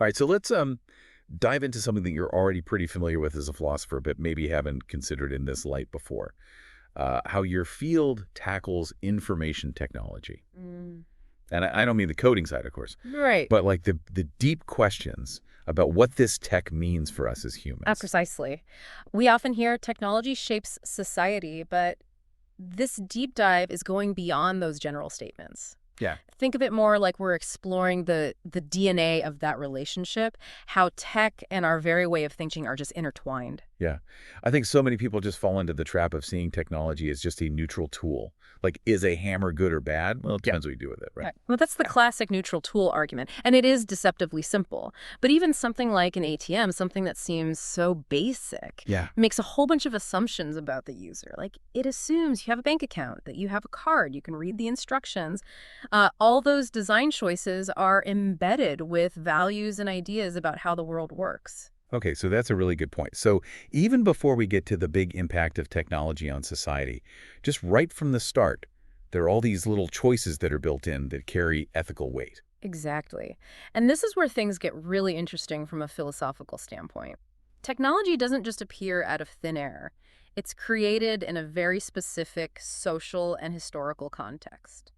All right, so let's dive into something that you're already pretty familiar with as a philosopher, but maybe haven't considered in this light before. How your field tackles information technology. Mm. And I don't mean the coding side, of course, Right. but like the deep questions about what this tech means for us as humans. Precisely. We often hear technology shapes society, but this deep dive is going beyond those general statements. Yeah. Think of it more like we're exploring the DNA of that relationship, how tech and our very way of thinking are just intertwined. Yeah. I think so many people just fall into the trap of seeing technology as just a neutral tool. Like, is a hammer good or bad? Well, it depends what you do with it, right? Right. Well, that's the classic neutral tool argument, and it is deceptively simple. But even something like an ATM, something that seems so basic, Yeah. makes a whole bunch of assumptions about the user. Like, it assumes you have a bank account, that you have a card, you can read the instructions. All those design choices are embedded with values and ideas about how the world works. Okay, so that's a really good point. So even before we get to the big impact of technology on society, just right from the start, there are all these little choices that are built in that carry ethical weight. Exactly. And this is where things get really interesting from a philosophical standpoint. Technology doesn't just appear out of thin air. It's created in a very specific social and historical context.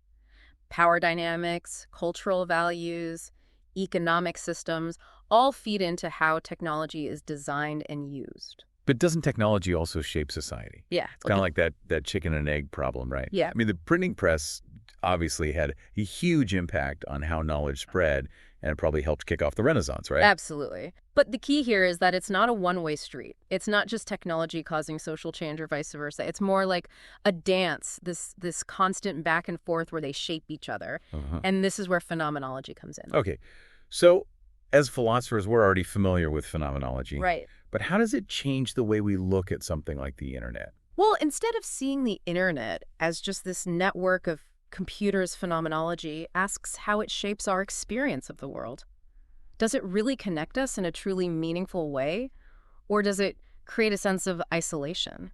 Power dynamics, cultural values, economic systems all feed into how technology is designed and used. But doesn't technology also shape society? Yeah. It's kind of like that chicken and egg problem, right? Yeah. I mean, the printing press obviously had a huge impact on how knowledge spread, and it probably helped kick off the Renaissance, right? Absolutely. But the key here is that it's not a one-way street. It's not just technology causing social change or vice versa. It's more like a dance, this constant back and forth where they shape each other. Uh-huh. And this is where phenomenology comes in. Okay, so as philosophers, we're already familiar with phenomenology. Right. But how does it change the way we look at something like the internet? Well, instead of seeing the internet as just this network of computers, phenomenology asks how it shapes our experience of the world. Does it really connect us in a truly meaningful way? Or does it create a sense of isolation?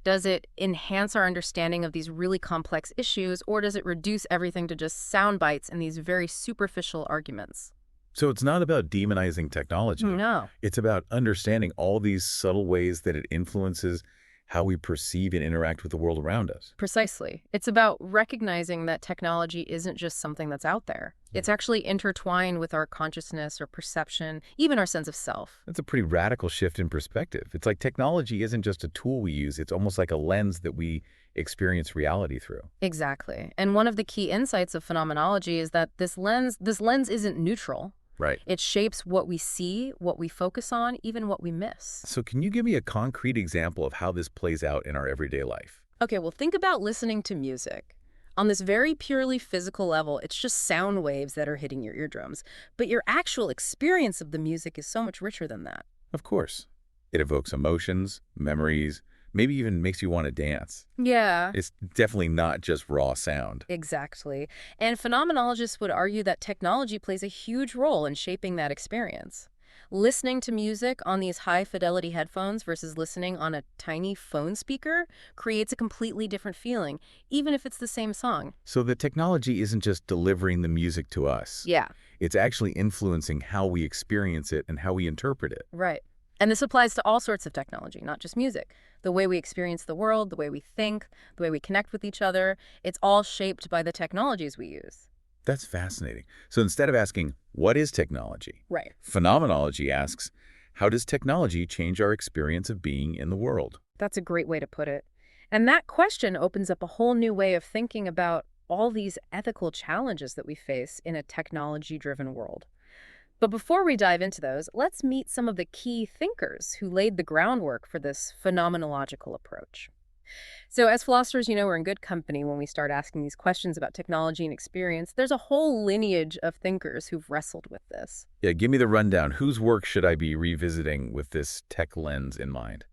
Does it enhance our understanding of these really complex issues, or does it reduce everything to just sound bites and these very superficial arguments? So it's not about demonizing technology. No. It's about understanding all these subtle ways that it influences how we perceive and interact with the world around us. Precisely. It's about recognizing that technology isn't just something that's out there. It's actually intertwined with our consciousness or perception, even our sense of self. That's a pretty radical shift in perspective. It's like technology isn't just a tool we use. It's almost like a lens that we experience reality through. Exactly. And one of the key insights of phenomenology is that this lens isn't neutral. Right. It shapes what we see, what we focus on, even what we miss. So can you give me a concrete example of how this plays out in our everyday life? Okay, well, think about listening to music. On this very purely physical level, it's just sound waves that are hitting your eardrums. But your actual experience of the music is so much richer than that. Of course. It evokes emotions, memories, maybe even makes you want to dance. Yeah. It's definitely not just raw sound. Exactly. And phenomenologists would argue that technology plays a huge role in shaping that experience. Listening to music on these high-fidelity headphones versus listening on a tiny phone speaker creates a completely different feeling, even if it's the same song. So the technology isn't just delivering the music to us. Yeah, It's actually influencing how we experience it and how we interpret it. right. And this applies to all sorts of technology, not just music. The way we experience the world, the way we think, the way we connect with each other, it's all shaped by the technologies we use. That's fascinating. So instead of asking, what is technology? Right. Phenomenology asks, how does technology change our experience of being in the world? That's a great way to put it. And that question opens up a whole new way of thinking about all these ethical challenges that we face in a technology-driven world. But before we dive into those, let's meet some of the key thinkers who laid the groundwork for this phenomenological approach. So as philosophers, we're in good company when we start asking these questions about technology and experience. There's a whole lineage of thinkers who've wrestled with this. Yeah, give me the rundown. Whose work should I be revisiting with this tech lens in mind?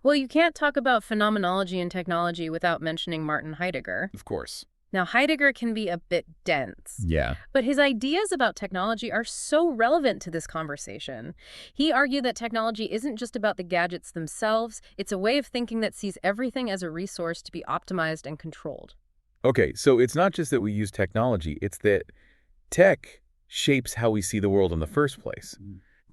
Well, you can't talk about phenomenology and technology without mentioning Martin Heidegger. Of course. Now, Heidegger can be a bit dense, Yeah. but his ideas about technology are so relevant to this conversation. He argued that technology isn't just about the gadgets themselves, it's a way of thinking that sees everything as a resource to be optimized and controlled. Okay, so it's not just that we use technology, it's that tech shapes how we see the world in the first place.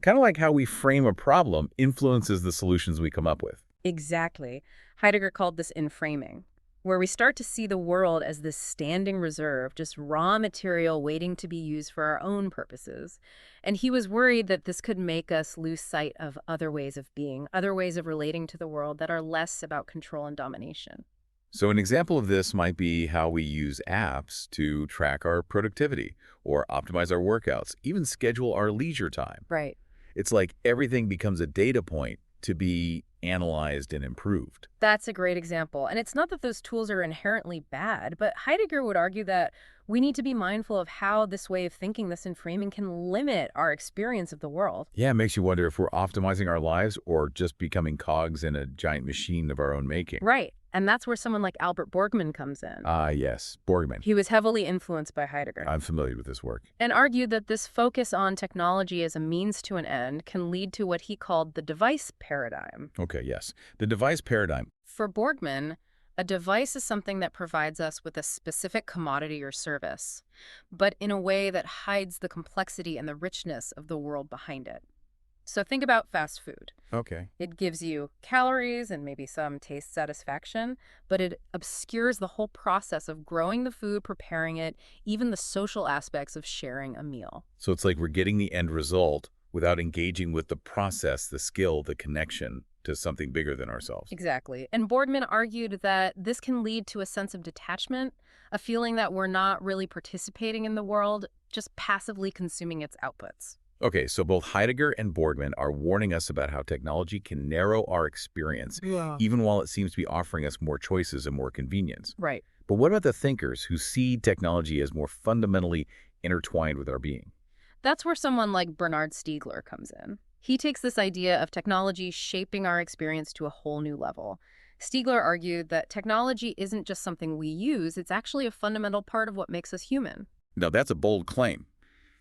Kind of like how we frame a problem influences the solutions we come up with. Exactly. Heidegger called this inframing, where we start to see the world as this standing reserve, just raw material waiting to be used for our own purposes. And he was worried that this could make us lose sight of other ways of being, other ways of relating to the world that are less about control and domination. So an example of this might be how we use apps to track our productivity or optimize our workouts, even schedule our leisure time. Right. It's like everything becomes a data point to be analyzed and improved. That's a great example. And it's not that those tools are inherently bad, but Heidegger would argue that we need to be mindful of how this way of thinking, this inframing, can limit our experience of the world. Yeah, it makes you wonder if we're optimizing our lives or just becoming cogs in a giant machine of our own making. Right. And that's where someone like Albert Borgman comes in. Ah, yes, Borgman. He was heavily influenced by Heidegger I'm familiar with this work. and argued that this focus on technology as a means to an end can lead to what he called the device paradigm. Okay, yes. The device paradigm. For Borgman, a device is something that provides us with a specific commodity or service, but in a way that hides the complexity and the richness of the world behind it. So think about fast food. Okay. It gives you calories and maybe some taste satisfaction, but it obscures the whole process of growing the food, preparing it, even the social aspects of sharing a meal. So it's like we're getting the end result without engaging with the process, the skill, the connection to something bigger than ourselves. Exactly. And Boardman argued that this can lead to a sense of detachment, a feeling that we're not really participating in the world, just passively consuming its outputs. Okay, so both Heidegger and Borgman are warning us about how technology can narrow our experience, Yeah. even while it seems to be offering us more choices and more convenience. Right. But what about the thinkers who see technology as more fundamentally intertwined with our being? That's where someone like Bernard Stiegler comes in. He takes this idea of technology shaping our experience to a whole new level. Stiegler argued that technology isn't just something we use, it's actually a fundamental part of what makes us human. Now, that's a bold claim.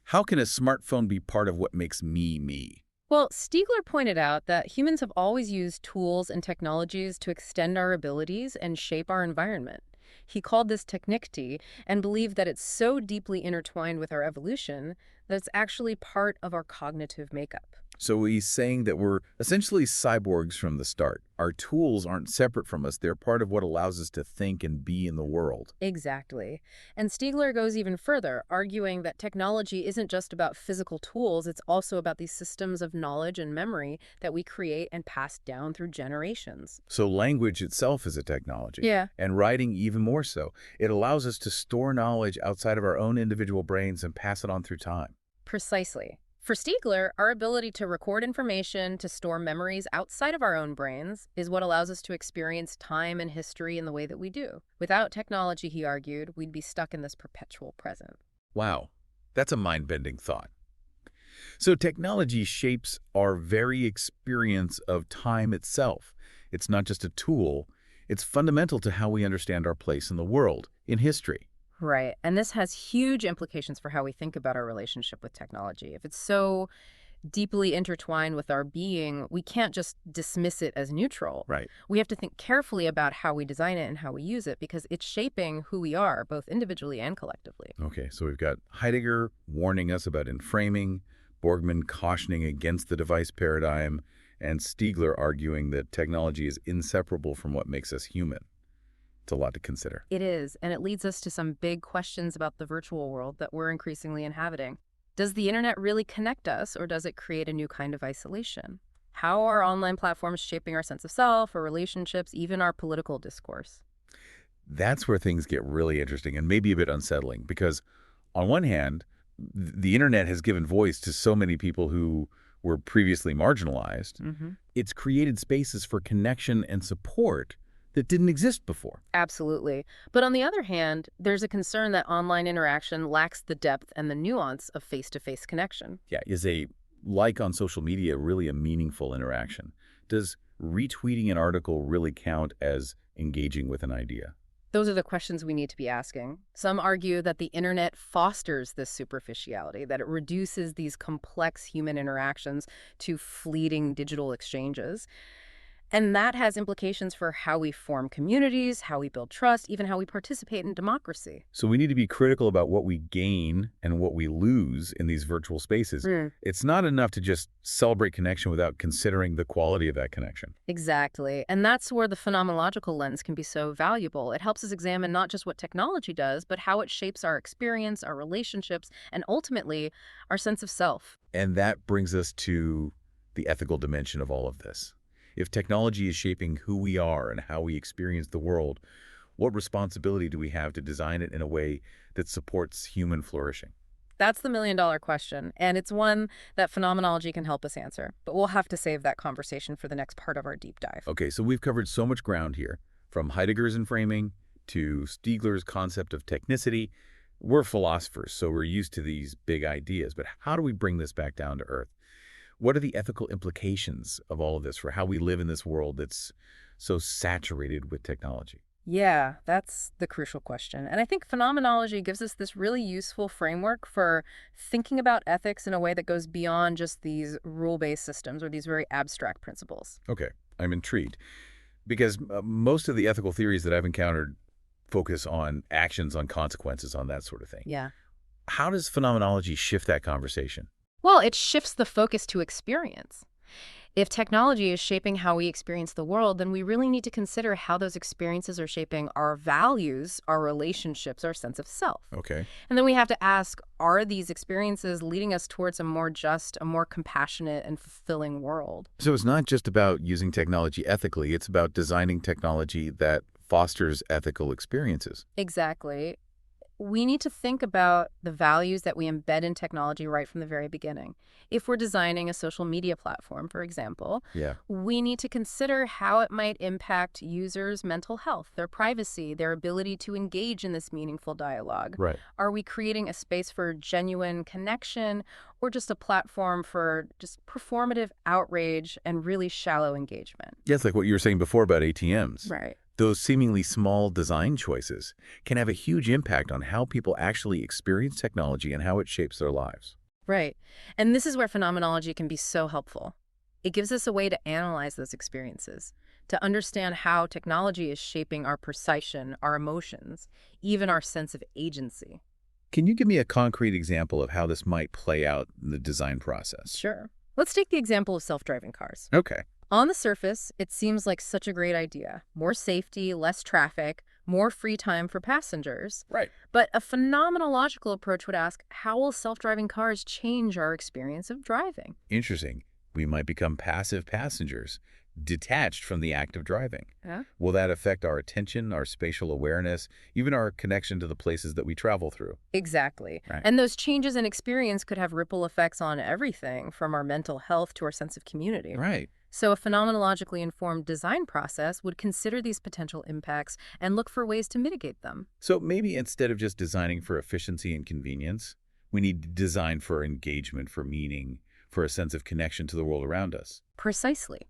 How can a smartphone be part of what makes me me? Well, Stiegler pointed out that humans have always used tools and technologies to extend our abilities and shape our environment. He called this technicity and believed that it's so deeply intertwined with our evolution that it's actually part of our cognitive makeup. So he's saying that we're essentially cyborgs from the start. Our tools aren't separate from us. They're part of what allows us to think and be in the world. Exactly. And Stiegler goes even further, arguing that technology isn't just about physical tools, it's also about these systems of knowledge and memory that we create and pass down through generations. So language itself is a technology. Yeah. And writing even more so. It allows us to store knowledge outside of our own individual brains and pass it on through time. Precisely. For Stiegler, our ability to record information, to store memories outside of our own brains, is what allows us to experience time and history in the way that we do. Without technology, he argued, we'd be stuck in this perpetual present. Wow, that's a mind-bending thought. So technology shapes our very experience of time itself. It's not just a tool, it's fundamental to how we understand our place in the world, in history. Right. And this has huge implications for how we think about our relationship with technology. If it's so deeply intertwined with our being, we can't just dismiss it as neutral. Right. We have to think carefully about how we design it and how we use it because it's shaping who we are, both individually and collectively. Okay, so we've got Heidegger warning us about inframing, Borgman cautioning against the device paradigm, and Stiegler arguing that technology is inseparable from what makes us human. It's a lot to consider. It is, and it leads us to some big questions about the virtual world that we're increasingly inhabiting. Does the internet really connect us, or does it create a new kind of isolation? How are online platforms shaping our sense of self, our relationships, even our political discourse? That's where things get really interesting and maybe a bit unsettling because on one hand, the internet has given voice to so many people who were previously marginalized. It's created spaces for connection and support that didn't exist before. Absolutely. But on the other hand, there's a concern that online interaction lacks the depth and the nuance of face-to-face connection. Yeah, is a like on social media really a meaningful interaction? Does retweeting an article really count as engaging with an idea? Those are the questions we need to be asking. Some argue that the internet fosters this superficiality, that it reduces these complex human interactions to fleeting digital exchanges. And that has implications for how we form communities, how we build trust, even how we participate in democracy. So we need to be critical about what we gain and what we lose in these virtual spaces. Mm. It's not enough to just celebrate connection without considering the quality of that connection. Exactly. And that's where the phenomenological lens can be so valuable. It helps us examine not just what technology does, but how it shapes our experience, our relationships, and ultimately our sense of self. And that brings us to the ethical dimension of all of this. If technology is shaping who we are and how we experience the world, what responsibility do we have to design it in a way that supports human flourishing? That's the million-dollar question, and it's one that phenomenology can help us answer. But we'll have to save that conversation for the next part of our deep dive. Okay, so we've covered so much ground here, from Heidegger's enframing to Stiegler's concept of technicity. We're philosophers, so we're used to these big ideas, but how do we bring this back down to earth? What are the ethical implications of all of this for how we live in this world that's so saturated with technology? Yeah, that's the crucial question. And I think phenomenology gives us this really useful framework for thinking about ethics in a way that goes beyond just these rule-based systems or these very abstract principles. Okay, I'm intrigued because most of the ethical theories that I've encountered focus on actions, on consequences, on that sort of thing. Yeah. How does phenomenology shift that conversation? Well, it shifts the focus to experience. If technology is shaping how we experience the world, then we really need to consider how those experiences are shaping our values, our relationships, our sense of self. Okay. And then we have to ask, are these experiences leading us towards a more just, a more compassionate and fulfilling world? So it's not just about using technology ethically, it's about designing technology that fosters ethical experiences. Exactly. We need to think about the values that we embed in technology right from the very beginning. If we're designing a social media platform, for example, Yeah. we need to consider how it might impact users' mental health, their privacy, their ability to engage in this meaningful dialogue. Right. Are we creating a space for genuine connection or just a platform for just performative outrage and really shallow engagement? Yeah, it's like what you were saying before about ATMs. Right. Those seemingly small design choices can have a huge impact on how people actually experience technology and how it shapes their lives. Right. And this is where phenomenology can be so helpful. It gives us a way to analyze those experiences, to understand how technology is shaping our perception, our emotions, even our sense of agency. Can you give me a concrete example of how this might play out in the design process? Sure. Let's take the example of self-driving cars. Okay. On the surface, it seems like such a great idea. More safety, less traffic, more free time for passengers. Right. But a phenomenological approach would ask, how will self-driving cars change our experience of driving? Interesting. We might become passive passengers, detached from the act of driving. Yeah. Will that affect our attention, our spatial awareness, even our connection to the places that we travel through? Exactly. Right. And those changes in experience could have ripple effects on everything from our mental health to our sense of community. Right. So a phenomenologically informed design process would consider these potential impacts and look for ways to mitigate them. So maybe instead of just designing for efficiency and convenience, we need to design for engagement, for meaning, for a sense of connection to the world around us. Precisely.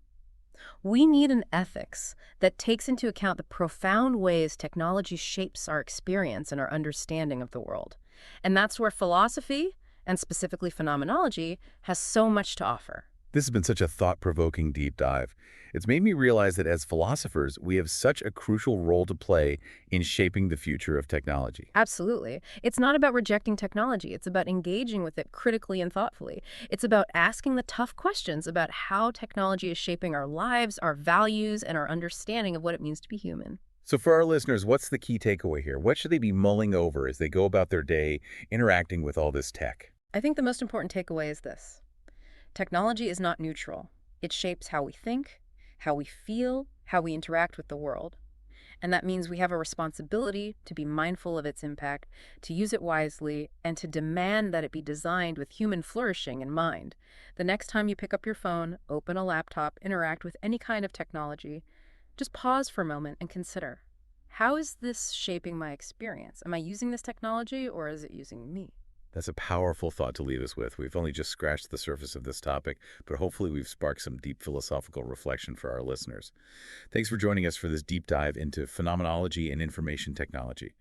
We need an ethics that takes into account the profound ways technology shapes our experience and our understanding of the world. And that's where philosophy, and specifically phenomenology, has so much to offer. This has been such a thought-provoking deep dive. It's made me realize that as philosophers, we have such a crucial role to play in shaping the future of technology. Absolutely. It's not about rejecting technology. It's about engaging with it critically and thoughtfully. It's about asking the tough questions about how technology is shaping our lives, our values, and our understanding of what it means to be human. So for our listeners, what's the key takeaway here? What should they be mulling over as they go about their day interacting with all this tech? I think the most important takeaway is this. Technology is not neutral. It shapes how we think, how we feel, how we interact with the world. And that means we have a responsibility to be mindful of its impact, to use it wisely, and to demand that it be designed with human flourishing in mind. The next time you pick up your phone, open a laptop, interact with any kind of technology, just pause for a moment and consider, how is this shaping my experience? Am I using this technology or is it using me? That's a powerful thought to leave us with. We've only just scratched the surface of this topic, but hopefully we've sparked some deep philosophical reflection for our listeners. Thanks for joining us for this deep dive into phenomenology and information technology.